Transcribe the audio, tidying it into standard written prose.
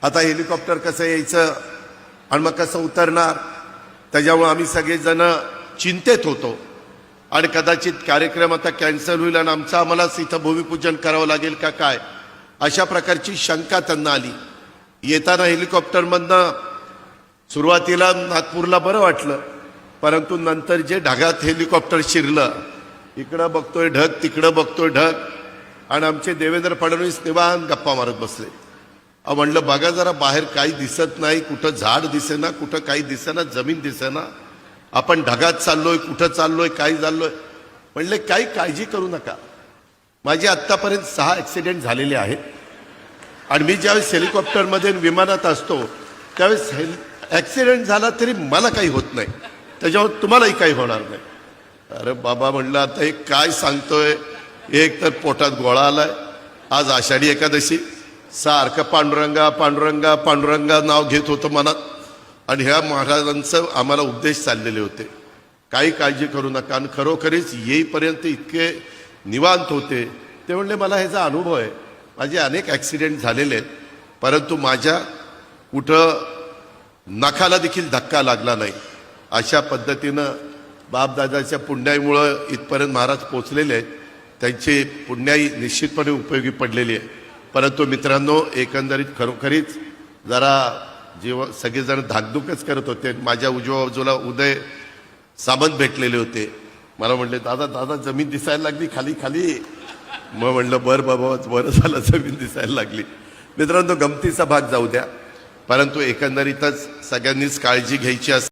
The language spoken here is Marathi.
आता हेलिकॉप्टर कसं यायचं आणि मग कसं उतरणार, त्याच्यामुळे आम्ही सगळेजण चिंतेत होतो आणि कदाचित कार्यक्रम आता कॅन्सल होईल आणि आम्हालाच इथं भूमिपूजन करावं लागेल का काय, अशा प्रकारची शंका त्यांना आली. येताना हेलिकॉप्टरमधनं सुरुवातीला नागपूरला बरं वाटलं, परंतु नंतर जे ढगात हेलिकॉप्टर शिरलं, इकडं बघतोय ढग तिकडं बघतोय ढग, आणि आमचे देवेंद्र फडणवीस निवांत गप्पा मारत बसले. म्हणलं बघा जरा बाहेर काही दिसत नाही, कुठं झाड दिसेना, कुठं काही दिसेना, जमीन दिसेना, आपण ढगात चाललोय, कुठं चाललोय, काय चाललोय. म्हणले काही काळजी करू नका. माझे आत्तापर्यंत 6 ॲक्सिडेंट झालेले आहेत आणि मी ज्यावेळेस हेलिकॉप्टरमध्ये विमानात असतो त्यावेळेस ॲक्सिडेंट झाला तरी मला काही होत नाही, त्याच्यावर तुम्हालाही काही होणार नाही. अरे बाबा म्हणलं आता हे काय सांगतोय, एक तर पोटात गोळा आलाय, आज आषाढी एकादशी, सारखं पांडुरंगा पांडुरंगा पांडुरंगा नाव घेत होतं मनात, आणि ह्या महाराजांचं आम्हाला उपदेश चाललेले होते, काही काळजी करू नका. आणि खरोखरीच येईपर्यंत इतके निवांत होते. ते म्हणले मला ह्याचा अनुभव आहे, माझे अनेक ॲक्सिडेंट झालेले आहेत, परंतु माझ्या कुठं नखाला देखील धक्का लागला नाही. अशा पद्धतीनं बापदादाच्या पुण्याईमुळं इथपर्यंत महाराज पोचलेले आहेत, त्यांची पुण्याई निश्चितपणे उपयोगी पडलेली आहे. परंतु मित्रांनो, एकंदरीत खरोखरीच जरा सगळेजण धाकधूकच करत होते. माझ्या उजव्या बाजूला उदय सामंत भेटलेले होते. मला म्हणले दादा दादा जमीन दिसायला लागली खाली खाली. मग म्हणलं बरं बाबा बरं झालं जमीन दिसायला लागली. मित्रांनो, गमतीचा भाग जाऊ द्या, परंतु एकंदरीतच सगळ्यांनीच काळजी घ्यायची असते.